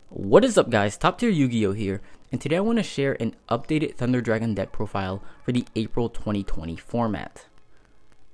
What is up, guys? TopTierYugioh here, and today I want to share an updated Thunder Dragon deck profile for the April 2020 format.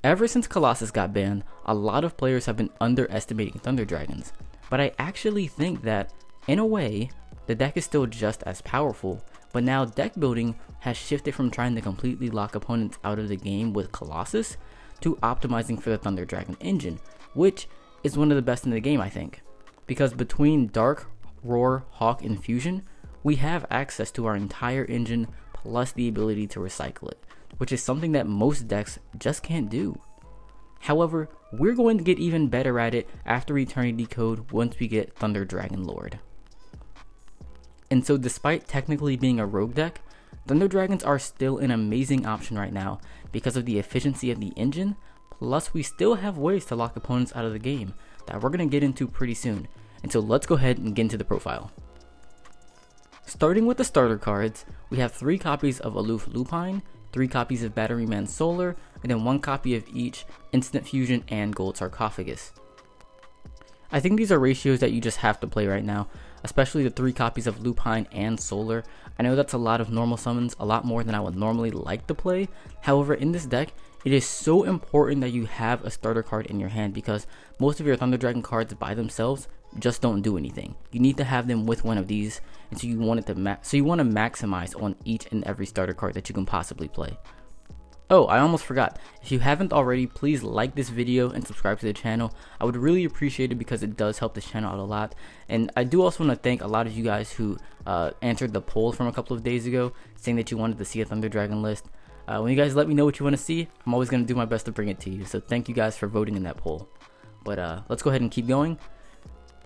Ever since Colossus got banned, a lot of players have been underestimating Thunder Dragons, but I actually think that, in a way, the deck is still just as powerful, but now deck building has shifted from trying to completely lock opponents out of the game with Colossus to optimizing for the Thunder Dragon engine, which is one of the best in the game, I think. Because between Dark, Roar, Hawk, and Fusion, we have access to our entire engine plus the ability to recycle it, which is something that most decks just can't do. However, we're going to get even better at it after Eternity Code once we get Thunder Dragon Lord. And so despite technically being a rogue deck, Thunder Dragons are still an amazing option right now because of the efficiency of the engine, plus we still have ways to lock opponents out of the game that we're going to get into pretty soon. And so let's go ahead and get into the profile. Starting with the starter cards, we have 3 copies of Aloof Lupine, 3 copies of Batteryman Solar, and then 1 copy of each Instant Fusion and Gold Sarcophagus. I think these are ratios that you just have to play right now, especially the 3 copies of Lupine and Solar. I know that's a lot of normal summons, a lot more than I would normally like to play. However, in this deck, it is so important that you have a starter card in your hand because most of your Thunder Dragon cards by themselves just don't do anything. You need to have them with one of these, and so you want to maximize on each and every starter card that you can possibly play. Oh, I almost forgot. If you haven't already, please like this video and subscribe to the channel. I would really appreciate it because it does help this channel out a lot. And I do also want to thank a lot of you guys who answered the poll from a couple of days ago saying that you wanted to see a Thunder Dragon list. When you guys let me know what you want to see, I'm always going to do my best to bring it to you. So thank you guys for voting in that poll. But let's go ahead and keep going.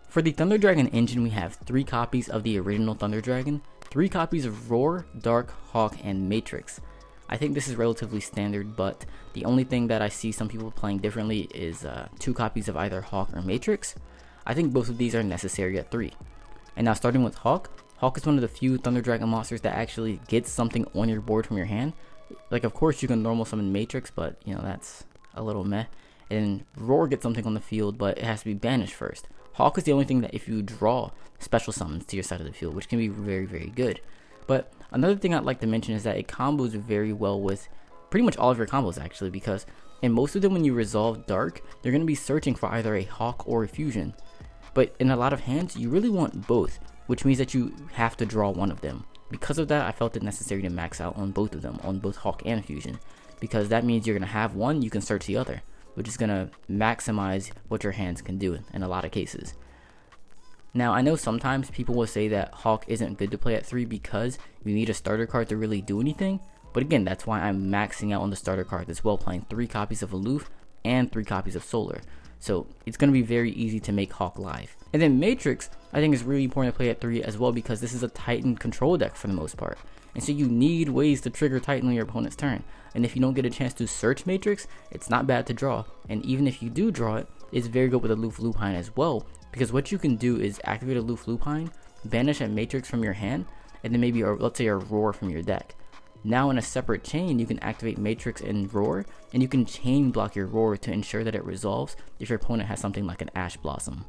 For the Thunder Dragon engine, we have 3 copies of the original Thunder Dragon, 3 copies of Roar, Dark, Hawk, and Matrix. I think this is relatively standard, but the only thing that I see some people playing differently is 2 copies of either Hawk or Matrix. I think both of these are necessary at 3. And now starting with Hawk, Hawk is one of the few Thunder Dragon monsters that actually gets something on your board from your hand. Like, of course you can normal summon Matrix, but you know, that's a little meh. And Roar gets something on the field, but it has to be banished first. Hawk is the only thing that if you draw special summons to your side of the field, which can be very, very good. But another thing I'd like to mention is that it combos very well with pretty much all of your combos actually, because in most of them when you resolve Dark, you're going to be searching for either a Hawk or a Fusion. But in a lot of hands, you really want both, which means that you have to draw one of them. Because of that, I felt it necessary to max out on both of them, on both Hawk and Fusion, because that means you're going to have one, you can search the other, which is going to maximize what your hands can do in a lot of cases. Now, I know sometimes people will say that Hawk isn't good to play at 3 because you need a starter card to really do anything, but again, that's why I'm maxing out on the starter card as well, playing 3 copies of Aloof and 3 copies of Solar. So it's going to be very easy to make Hawk live. And then Matrix, I think is really important to play at 3 as well because this is a Titan control deck for the most part. And so you need ways to trigger Titan on your opponent's turn. And if you don't get a chance to search Matrix, it's not bad to draw. And even if you do draw it, it's very good with Aloof Lupine as well. Because what you can do is activate Aloof Lupine, banish a Matrix from your hand, and then maybe, let's say, a Roar from your deck. Now in a separate chain, you can activate Matrix and Roar, and you can chain block your Roar to ensure that it resolves if your opponent has something like an Ash Blossom.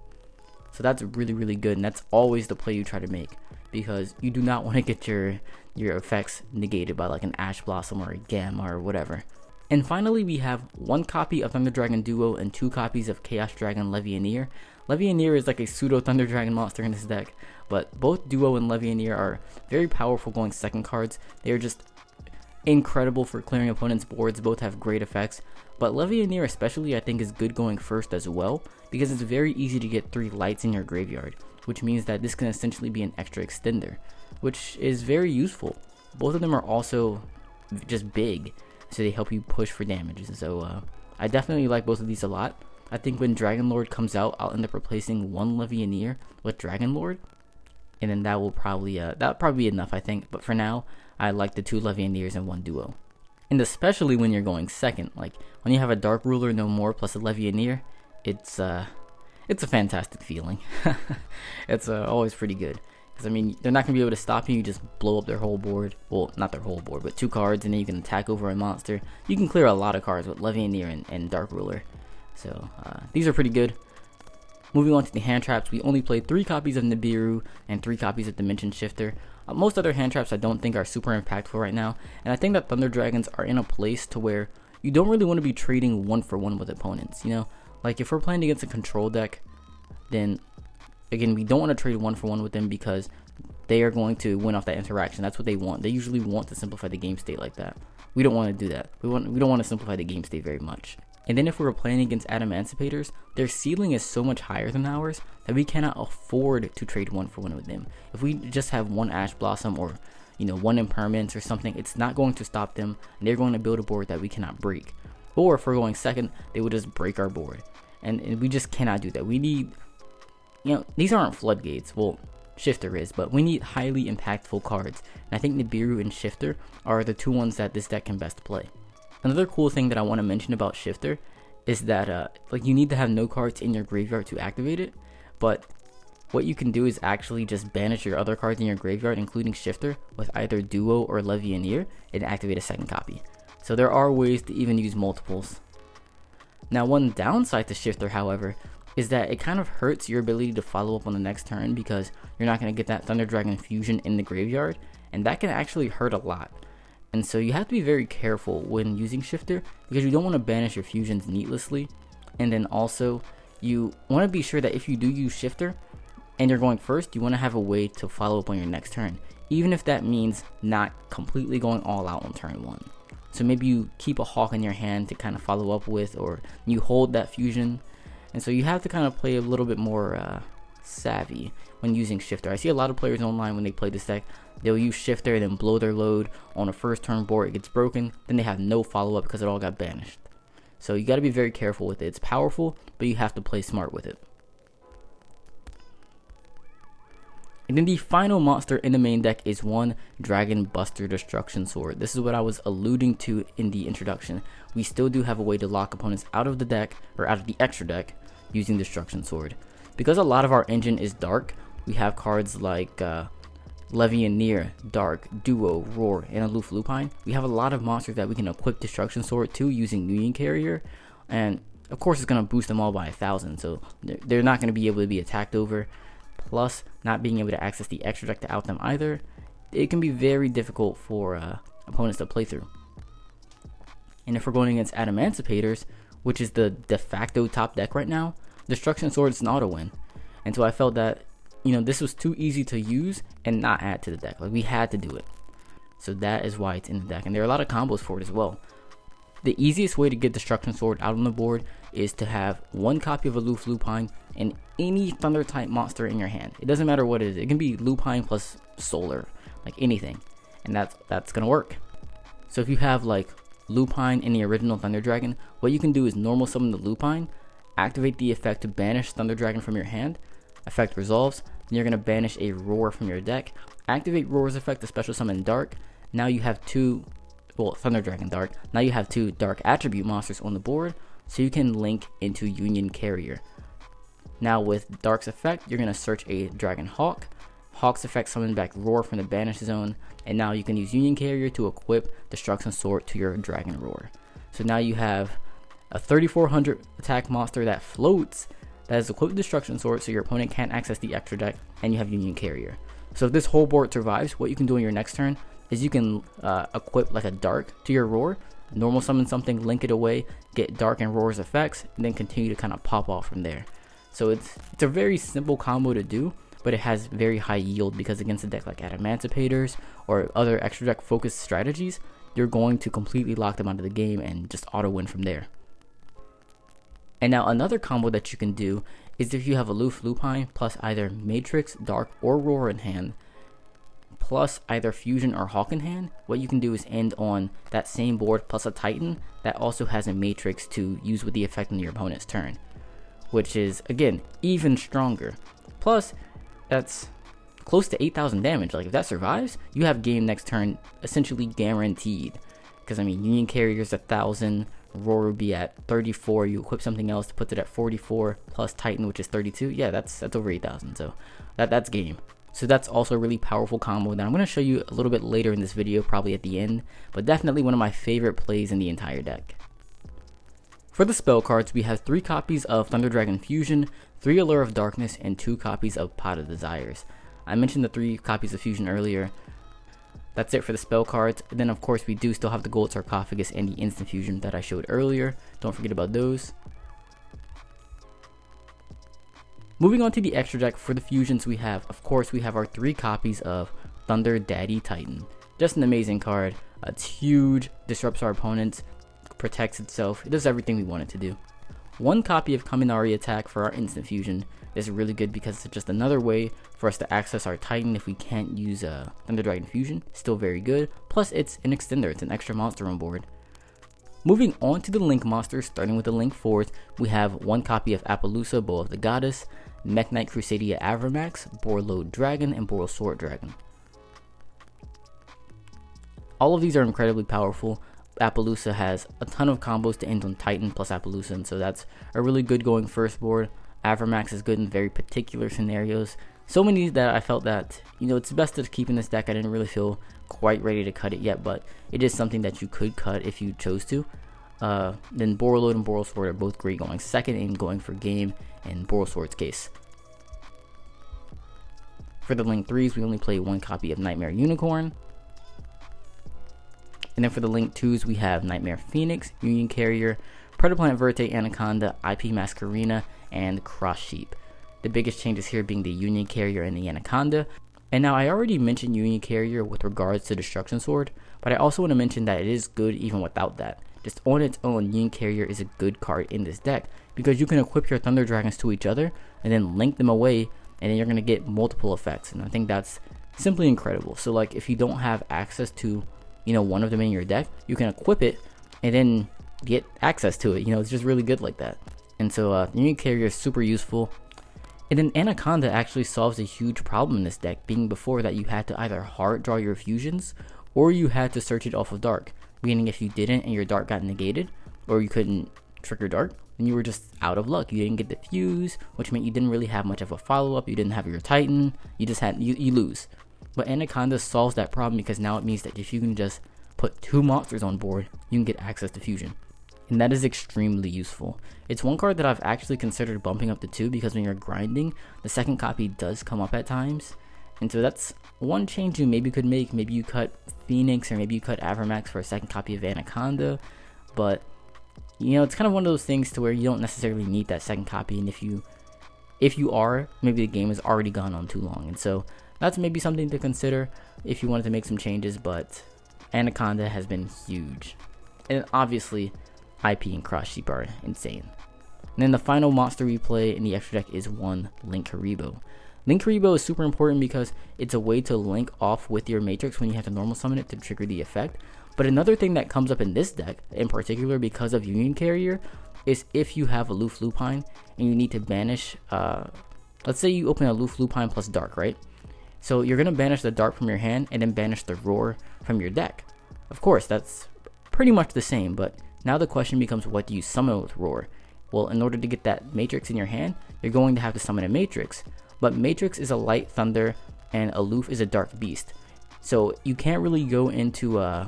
So that's really, really good, and that's always the play you try to make, because you do not want to get your effects negated by like an Ash Blossom or a Gamma or whatever. And finally, we have 1 copy of Thunder Dragon Duo and 2 copies of Chaos Dragon Levianeer. Levianeer is like a pseudo Thunder Dragon monster in this deck, but both Duo and Levianeer are very powerful going second cards. They are just incredible for clearing opponents' boards. Both have great effects, but Levianeer especially I think is good going first as well, because it's very easy to get 3 lights in your graveyard, which means that this can essentially be an extra extender, which is very useful. Both of them are also just big, so they help you push for damage. So I definitely like both of these a lot. I think when Dragon Lord comes out, I'll end up replacing 1 Levianeer with Dragon Lord, and then that will probably be enough, I think. But for now, I like the 2 Levianeers and 1 Duo. And especially when you're going second, like when you have a Dark Ruler no more plus a Levianeer, it's a fantastic feeling. It's always pretty good. Because, I mean, they're not going to be able to stop you. You just blow up their whole board. Well, not their whole board, but 2 cards, and then you can attack over a monster. You can clear a lot of cards with Levianeer and Dark Ruler. So, these are pretty good. Moving on to the hand traps, we only played 3 copies of Nibiru and 3 copies of Dimension Shifter. Most other hand traps I don't think are super impactful right now, and I think that Thunder Dragons are in a place to where you don't really want to be trading 1-for-1 with opponents, you know? Like if we're playing against a control deck, then again, we don't want to trade 1-for-1 with them because they are going to win off that interaction. That's what they want. They usually want to simplify the game state like that. We don't want to do that. We don't want to simplify the game state very much. And then if we were playing against Adamanticators, their ceiling is so much higher than ours that we cannot afford to trade 1-for-1 with them. If we just have 1 Ash Blossom or 1 Impermanence or something, it's not going to stop them, and they're going to build a board that we cannot break. Or if we're going second, they would just break our board. And we just cannot do that. We need, these aren't floodgates. Well, Shifter is, but we need highly impactful cards. And I think Nibiru and Shifter are the 2 ones that this deck can best play. Another cool thing that I want to mention about Shifter is that you need to have no cards in your graveyard to activate it, but what you can do is actually just banish your other cards in your graveyard, including Shifter, with either Duo or Levianeer, and activate a second copy. So there are ways to even use multiples. Now, one downside to Shifter, however, is that it kind of hurts your ability to follow up on the next turn because you're not going to get that Thunder Dragon fusion in the graveyard, and that can actually hurt a lot. And so you have to be very careful when using Shifter because you don't want to banish your fusions needlessly. And then also you want to be sure that if you do use Shifter and you're going first, you want to have a way to follow up on your next turn, even if that means not completely going all out on turn 1. So maybe you keep a Hawk in your hand to kind of follow up with, or you hold that fusion. And so you have to kind of play a little bit more savvy when using Shifter. I see a lot of players online when they play this deck, they'll use Shifter and then blow their load on a first turn board, it gets broken, then they have no follow-up because it all got banished. So you got to be very careful with it. It's powerful, but you have to play smart with it. And then the final monster in the main deck is 1 Dragon Buster Destruction Sword. This is what I was alluding to in the introduction. We still do have a way to lock opponents out of the deck, or out of the extra deck, using Destruction Sword. Because a lot of our engine is dark, we have cards like Levianeer, Dark, Duo, Roar, and Aloof Lupine. We have a lot of monsters that we can equip Destruction Sword to using Union Carrier, and of course it's going to boost them all by 1,000, so they're not going to be able to be attacked over. Plus, not being able to access the extra deck to out them either, it can be very difficult for opponents to play through. And if we're going against Adamanticators, which is the de facto top deck right now, Destruction Sword is an auto win. And so I felt that this was too easy to use and not add to the deck. Like, we had to do it. So that is why it's in the deck. And there are a lot of combos for it as well. The easiest way to get Destruction Sword out on the board is to have 1 copy of Aloof Lupine and any Thunder type monster in your hand. It doesn't matter what it is. It can be Lupine plus Solar, like anything. And that's going to work. So if you have like Lupine in the original Thunder Dragon, what you can do is normal summon the Lupine, activate the effect to banish Thunder Dragon from your hand. Effect resolves. Then you're going to banish a Roar from your deck. Activate Roar's effect to special summon Dark. Now you have 2, Thunder Dragon Dark. Now you have 2 Dark attribute monsters on the board, so you can link into Union Carrier. Now with Dark's effect, you're going to search a Dragon Hawk. Hawk's effect summon back Roar from the banish zone, and now you can use Union Carrier to equip Destruction Sword to your Dragon Roar. So now you have a 3400 attack monster that floats, that is equipped with Destruction Sword, so your opponent can't access the extra deck, and you have Union Carrier. So if this whole board survives, what you can do on your next turn is you can equip like a Dark to your Roar, normal summon something, link it away, get Dark and Roar's effects, and then continue to kind of pop off from there. So it's a very simple combo to do, but it has very high yield because against a deck like Adamanticators or other extra deck focused strategies, you're going to completely lock them out of the game and just auto win from there. And now another combo that you can do is if you have Aloof Lupine plus either Matrix, Dark, or Roar in hand, plus either Fusion or Hawk in hand, what you can do is end on that same board plus a Titan that also has a Matrix to use with the effect on your opponent's turn, which is, again, even stronger. Plus, that's close to 8,000 damage. Like, if that survives, you have game next turn essentially guaranteed. Because, I mean, Union Carrier's 1,000, Roar would be at 34, you equip something else to put it at 44, plus Titan, which is 32. Yeah, that's over 8,000, so that's game. So that's also a really powerful combo that I'm going to show you a little bit later in this video, probably at the end, but definitely one of my favorite plays in the entire deck. For the spell cards, we have 3 copies of Thunder Dragon Fusion, 3 Allure of Darkness, and 2 copies of Pot of Desires. I mentioned the 3 copies of Fusion earlier. That's it for the spell cards. And then of course we do still have the Gold Sarcophagus and the Instant Fusion that I showed earlier. Don't forget about those. Moving on to the extra deck for the fusions, we have our 3 copies of Thunder Daddy Titan. Just an amazing card. It's huge, disrupts our opponents, protects itself, it does everything we want it to do. 1 copy of Kaminari Attack for our Instant Fusion is really good because it's just another way for us to access our Titan if we can't use Thunder Dragon Fusion. Still very good, plus it's an extender, it's an extra monster on board. Moving on to the Link monsters, starting with the Link 4s, we have 1 copy of Appaloosa, Bow of the Goddess, Mech Knight Crusadia Avramax, Borload Dragon, and Boral Sword Dragon. All of these are incredibly powerful. Appaloosa has a ton of combos to end on Titan plus Appaloosa, and so that's a really good going first board. Avramax is good in very particular scenarios. So many that I felt that, it's best to keep in this deck. I didn't really feel quite ready to cut it yet, but it is something that you could cut if you chose to. Then Borload and Boral Sword are both great going second and going for game in Boral Sword's case. For the Link 3s, we only play 1 copy of Nightmare Unicorn. And then for the Link 2s, we have Nightmare Phoenix, Union Carrier, Predaplanet Verte Anaconda, IP Masquerena, and Cross Sheep. The biggest changes here being the Union Carrier and the Anaconda. And now I already mentioned Union Carrier with regards to Destruction Sword, but I also want to mention that it is good even without that. Just on its own, Union Carrier is a good card in this deck because you can equip your Thunder Dragons to each other and then link them away, and then you're going to get multiple effects, and I think that's simply incredible. So like if you don't have access to one of them in your deck, you can equip it and then get access to it. It's just really good like that. And so Union Carrier is super useful. And then Anaconda actually solves a huge problem in this deck, being before that you had to either hard draw your fusions or you had to search it off of dark, meaning if you didn't and your dark got negated or you couldn't trigger dark, then you were just out of luck. You didn't get the fuse, which meant you didn't really have much of a follow-up. You didn't have your Titan, you just had you lose. But Anaconda solves that problem because now it means that if you can just put 2 monsters on board, you can get access to fusion. And that is extremely useful. It's 1 card that I've actually considered bumping up to 2 because when you're grinding, the second copy does come up at times. And so that's 1 change you maybe could make. Maybe you cut Phoenix or maybe you cut Avramax for a second copy of Anaconda. But, it's kind of one of those things to where you don't necessarily need that second copy. And if you are, maybe the game has already gone on too long. And so that's maybe something to consider if you wanted to make some changes, but Anaconda has been huge. And obviously, IP and Cross Sheep are insane. And then the final monster we play in the extra deck is 1 Link Haribo. Link Haribo is super important because it's a way to link off with your Matrix when you have to normal summon it to trigger the effect. But another thing that comes up in this deck, in particular because of Union Carrier, is if you have Aloof Lupine and you need to banish, let's say you open Aloof Lupine plus Dark, right? So you're going to banish the Dark from your hand and then banish the Roar from your deck. Of course, that's pretty much the same, but now the question becomes, what do you summon with Roar? Well, in order to get that Matrix in your hand, you're going to have to summon a Matrix. But Matrix is a light thunder and Aloof is a dark beast. So you can't really go into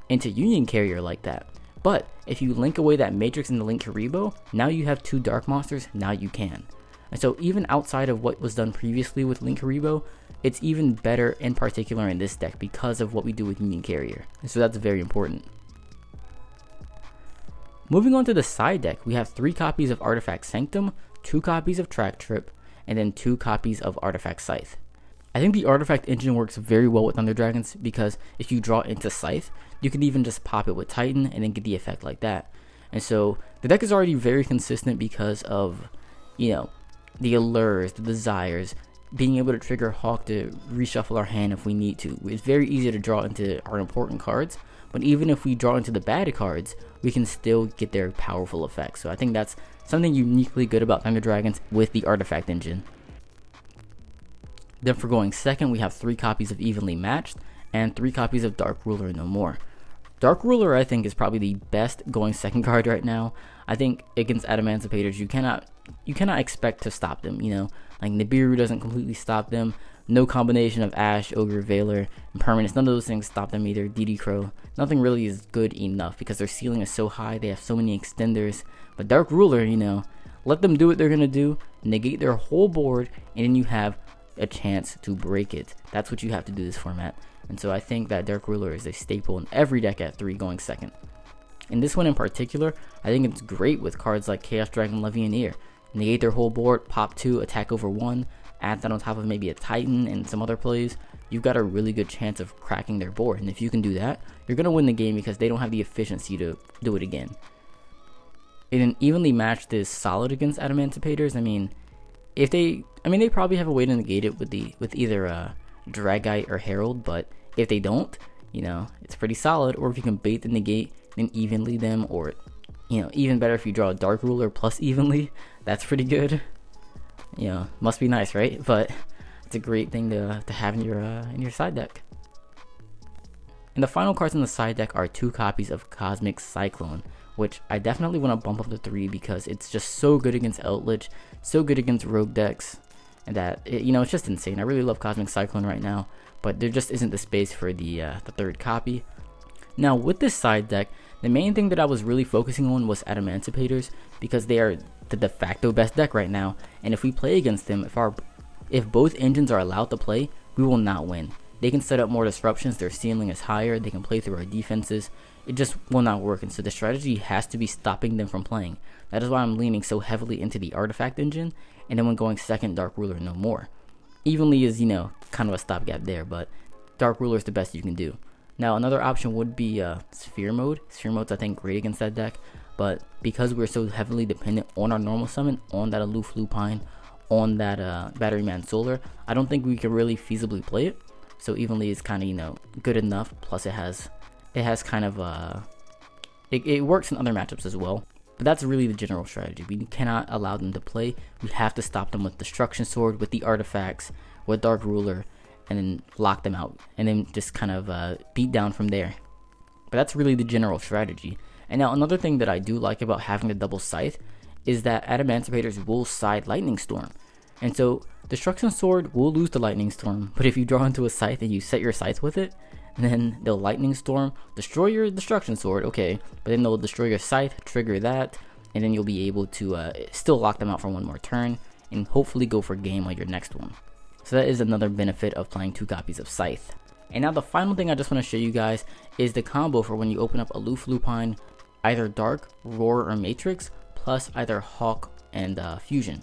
Union Carrier like that. But if you link away that Matrix in the Link Haribo, now you have 2 dark monsters, now you can. And so even outside of what was done previously with Link Haribo, it's even better in particular in this deck because of what we do with Union Carrier. And so that's very important. Moving on to the side deck, we have 3 copies of Artifact Sanctum, 2 copies of Track Trip, and then 2 copies of Artifact Scythe. I think the Artifact engine works very well with Thunder Dragons because if you draw into Scythe, you can even just pop it with Titan and then get the effect like that. And so the deck is already very consistent because of, the allures, the desires, being able to trigger Hawk to reshuffle our hand if we need to. It's very easy to draw into our important cards, but even if we draw into the bad cards, we can still get their powerful effects. So I think that's something uniquely good about Thunder Dragons with the Artifact engine. Then for going second, we have 3 copies of Evenly Matched and 3 copies of Dark Ruler No More. Dark Ruler, I think, is probably the best going second card right now. I think against Adamantipator's, you cannot expect to stop them, Like Nibiru doesn't completely stop them. No combination of Ash, Ogre, Veiler, and Permanence, none of those things stop them either. DD Crow, nothing really is good enough because their ceiling is so high, they have so many extenders. But Dark Ruler, you know, let them do what they're going to do, negate their whole board, and then you have a chance to break it. That's what you have to do this format. And so I think that Dark Ruler is a staple in every deck at 3 going second. In this one in particular, I think it's great with cards like Chaos Dragon Levianeer. Negate their whole board, pop 2, attack over 1, add that on top of maybe a Titan and some other plays. You've got a really good chance of cracking their board. And if you can do that, you're going to win the game because they don't have the efficiency to do it again. And then evenly matched is solid against Adamantipator's. I mean, they probably have a way to negate it with either Dragite or Herald, but if they don't, you know, it's pretty solid. Or if you can bait the negate and evenly them, or, you know, even better if you draw a Dark Ruler plus evenly, that's pretty good. You know, must be nice, right? But it's a great thing to have in your side deck. And the final cards in the side deck are 2 copies of Cosmic Cyclone, which I definitely want to bump up to 3 because it's just so good against Eldritch, so good against rogue decks, and that it's just insane. I really love Cosmic Cyclone right now, but there just isn't the space for the 3rd copy. Now with this side deck, the main thing that I was really focusing on was Adamantipator's because they are the de facto best deck right now, and if we play against them, if both engines are allowed to play, we will not win. They can set up more disruptions, their ceiling is higher, they can play through our defenses. It just will not work, and so the strategy has to be stopping them from playing. That is why I'm leaning so heavily into the Artifact engine, and then when going second, Dark Ruler no more. Evenly is, kind of a stopgap there, but Dark Ruler is the best you can do. Now another option would be Sphere Mode. Sphere Mode's I think great against that deck, but because we're so heavily dependent on our normal summon, on that Aloof Lupine, on that Batteryman Solar, I don't think we can really feasibly play it. So evenly is kind of good enough. Plus it has kind of it works in other matchups as well. But that's really the general strategy. We cannot allow them to play. We have to stop them with Destruction Sword, with the artifacts, with Dark Ruler, and then lock them out, and then just kind of beat down from there. But that's really the general strategy. And now another thing that I do like about having the double scythe is that Adamantipator's will side Lightning Storm. And so Destruction Sword will lose the Lightning Storm, but if you draw into a scythe and you set your scythe with it, then they'll Lightning Storm, destroy your Destruction Sword, okay, but then they'll destroy your scythe, trigger that, and then you'll be able to still lock them out for one more turn, and hopefully go for game on your next one. So that is another benefit of playing 2 copies of Scythe. And now the final thing I just want to show you guys is the combo for when you open up Aloof Lupine, either Dark, Roar, or Matrix, plus either Hawk and Fusion.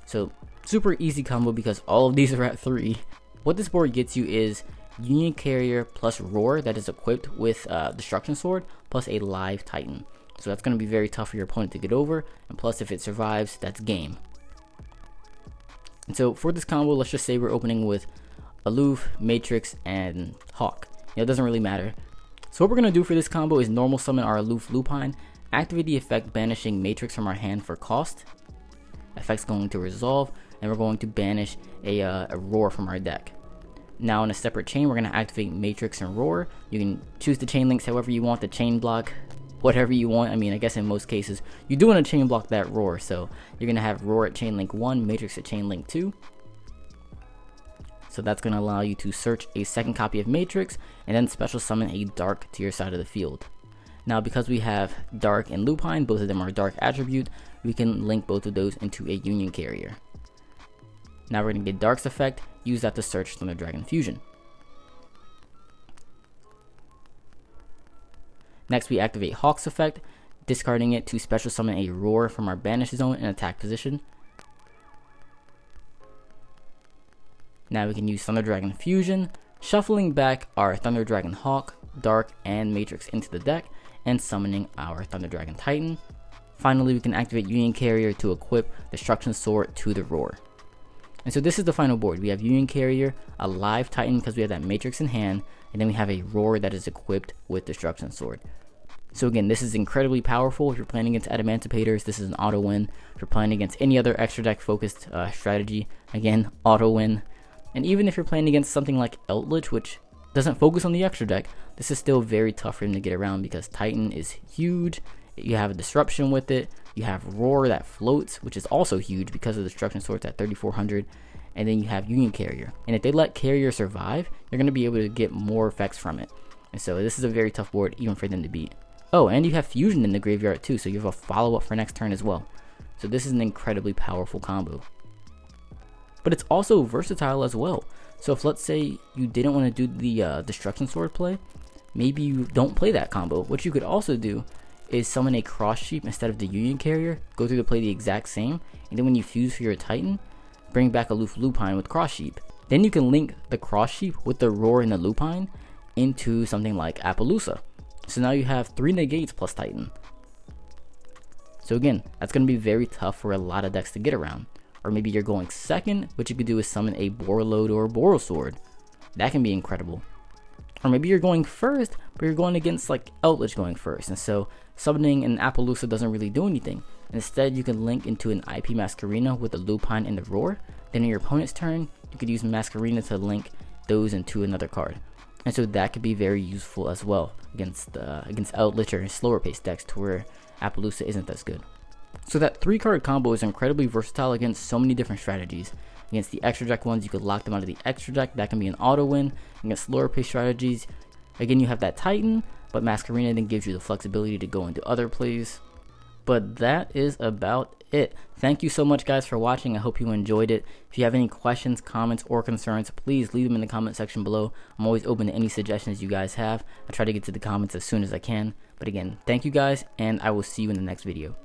So super easy combo because all of these are at 3. What this board gets you is Union Carrier plus Roar that is equipped with Destruction Sword plus a live Titan. So that's going to be very tough for your opponent to get over, and plus if it survives, that's game. And so for this combo, let's just say we're opening with Aloof, Matrix, and Hawk. It doesn't really matter. So what we're going to do for this combo is normal summon our Aloof Lupine, activate the effect banishing Matrix from our hand for cost. Effect's going to resolve, and we're going to banish a Roar from our deck. Now in a separate chain, we're going to activate Matrix and Roar. You can choose the chain links however you want, the chain block, whatever you want. I mean, I guess in most cases, you do want to chain block that Roar. So you're going to have Roar at chain link 1, Matrix at chain link 2. So that's going to allow you to search a second copy of Matrix, and then special summon a Dark to your side of the field. Now because we have Dark and Lupine, both of them are Dark attribute, we can link both of those into a Union Carrier. Now we're going to get Dark's effect, use that to search Thunder Dragon Fusion. Next we activate Hawk's effect, discarding it to special summon a Roar from our banish zone in attack position. Now we can use Thunder Dragon Fusion, shuffling back our Thunder Dragon Hawk, Dark, and Matrix into the deck, and summoning our Thunder Dragon Titan. Finally, we can activate Union Carrier to equip Destruction Sword to the Roar. And so this is the final board. We have Union Carrier, a live Titan because we have that Matrix in hand, and then we have a Roar that is equipped with Destruction Sword. So again, this is incredibly powerful. If you're playing against Adamantipator's, this is an auto win. If you're playing against any other extra deck focused strategy, again, auto win. And even if you're playing against something like Eldritch, which doesn't focus on the extra deck, this is still very tough for him to get around because Titan is huge. You have a disruption with it. You have Roar that floats, which is also huge because of the Destruction Swords at 3400. and then you have Union Carrier. And if they let Carrier survive, you're going to be able to get more effects from it. And so this is a very tough board even for them to beat. Oh, and you have Fusion in the graveyard too, so you have a follow-up for next turn as well. So this is an incredibly powerful combo. But it's also versatile as well. So if, let's say, you didn't want to do the Destruction Sword play, maybe you don't play that combo. What you could also do is summon a Cross Sheep instead of the Union Carrier, go through to play the exact same, and then when you fuse for your Titan, bring back Aloof Lupine with Cross Sheep. Then you can link the Cross Sheep with the Roar and the Lupine into something like Appaloosa. So now you have 3 negates plus Titan. So again, that's going to be very tough for a lot of decks to get around. Or maybe you're going second, what you could do is summon a Borreload or a Borrelsword. That can be incredible. Or maybe you're going first, but you're going against like Eldritch going first, and so summoning an Appaloosa doesn't really do anything. Instead, you can link into an IP Masquerena with the Lupine and the Roar. Then in your opponent's turn, you could use Masquerena to link those into another card. And so that could be very useful as well against Eldritch or slower paced decks to where Appaloosa isn't as good. So that 3-card combo is incredibly versatile against so many different strategies. Against the extra deck ones, you could lock them out of the extra deck. That can be an auto win. Against slower pace strategies, again, you have that Titan, but Masquerena then gives you the flexibility to go into other plays. But that is about it. Thank you so much, guys, for watching. I hope you enjoyed it. If you have any questions, comments, or concerns, please leave them in the comment section below. I'm always open to any suggestions you guys have. I try to get to the comments as soon as I can. But again, thank you guys, and I will see you in the next video.